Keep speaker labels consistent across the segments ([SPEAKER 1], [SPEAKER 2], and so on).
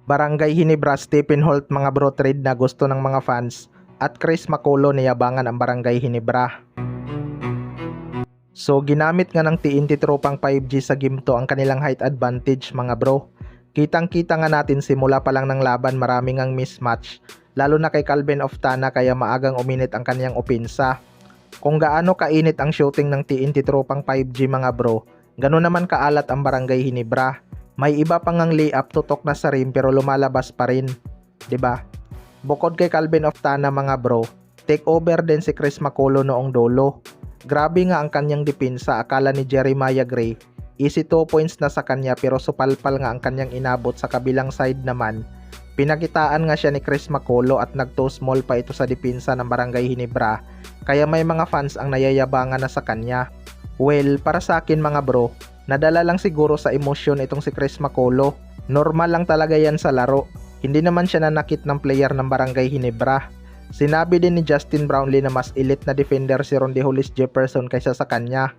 [SPEAKER 1] Barangay Hinebra Stephen Holt mga bro trade na gusto ng mga fans at Chris Macaulay niyabangan ang Barangay Hinebra. So ginamit nga ng TNT tropang 5G sa game to ang kanilang height advantage mga bro. Kitang kita nga natin simula pa lang ng laban maraming ang mismatch lalo na kay Calvin Oftana kaya maagang uminit ang kaniyang opensa. Kung gaano kainit ang shooting ng TNT tropang 5G mga bro, ganoon naman kaalat ang Barangay Hinebra. May iba pang ang layup tutok na sa rim pero lumalabas pa rin, 'di ba? Bukod kay Calvin Oftana mga bro, take over din si Chris Macaulay noong dulo. Grabe nga ang kanyang depensa, akala ni Jeremiah Gray, easy 2 points na sa kanya pero supalpal nga ang kanyang inabot sa kabilang side naman. Pinakitaan nga siya ni Chris Macaulay at nag-too small pa ito sa depensa ng Barangay Hinebra, kaya may mga fans ang nayayabangan na sa kanya. Well, para sa akin mga bro, nadala lang siguro sa emosyon itong si Chris Macaulay. Normal lang talaga yan sa laro. Hindi naman siya nanakit ng player ng Barangay Hinebra. Sinabi din ni Justin Brownlee na mas elite na defender si Rondy Hollis Jefferson kaysa sa kanya.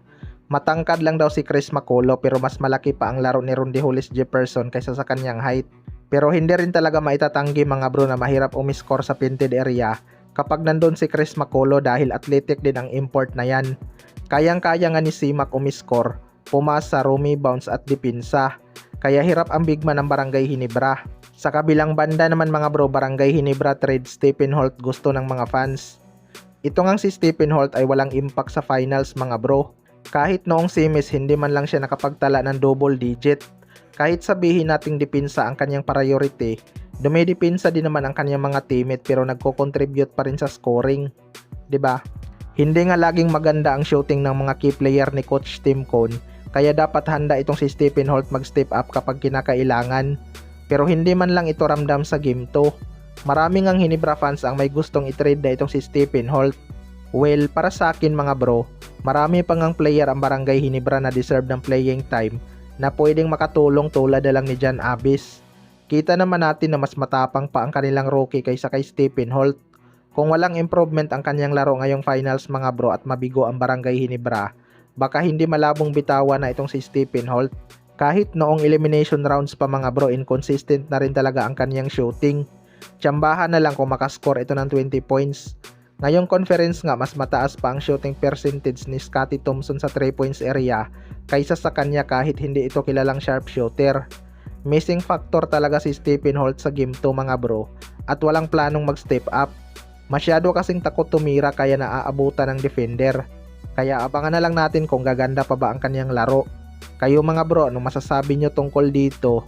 [SPEAKER 1] Matangkad lang daw si Chris Macaulay pero mas malaki pa ang laro ni Rondy Hollis Jefferson kaysa sa kanyang height. Pero hindi rin talaga maitatanggi mga bro na mahirap umiscore sa painted area kapag nandun si Chris Macaulay dahil athletic din ang import na yan. Kayang-kaya nga ni Simak umiscore, pumasa, rebounds at depensa. Kaya hirap ang big man ng Barangay Hinebra. Sa kabilang banda naman mga bro, Barangay Hinebra trade Stephen Holt gusto ng mga fans. Ito ngang si Stephen Holt ay walang impact sa finals mga bro. Kahit noong semis hindi man lang siya nakapagtala ng double digit. Kahit sabihin nating depensa ang kanyang priority, dumidepensa din naman ang kanyang mga teammate pero nagko-contribute pa rin sa scoring. 'Di ba? Hindi nga laging maganda ang shooting ng mga key player ni Coach Tim Cone, kaya dapat handa itong si Stephen Holt mag-step up kapag kinakailangan. Pero hindi man lang ito ramdam sa game 2. Maraming ang Hinebra fans ang may gustong i-trade na itong si Stephen Holt. Well, para sa akin mga bro, marami pang ang player ang Barangay Hinebra na deserve ng playing time na pwedeng makatulong tulad na lang ni John Abyss. Kita naman natin na mas matapang pa ang kanilang rookie kaysa kay Stephen Holt. Kung walang improvement ang kanyang laro ngayong finals mga bro at mabigo ang Barangay Hinebra, baka hindi malabong bitawan na itong si Stephen Holt. Kahit noong elimination rounds pa mga bro, inconsistent na rin talaga ang kanyang shooting. Tsambahan na lang kung makascore ito ng 20 points. Ngayong conference nga mas mataas pa ang shooting percentage ni Scottie Thompson sa 3 points area kaysa sa kanya kahit hindi ito kilalang sharpshooter. Missing factor talaga si Stephen Holt sa game 2 mga bro at walang planong mag-step up. Masyado kasing takot tumira kaya naaabutan ng defender. Kaya abangan na lang natin kung gaganda pa ba ang kanyang laro. Kayo mga bro, anong masasabi nyo tungkol dito?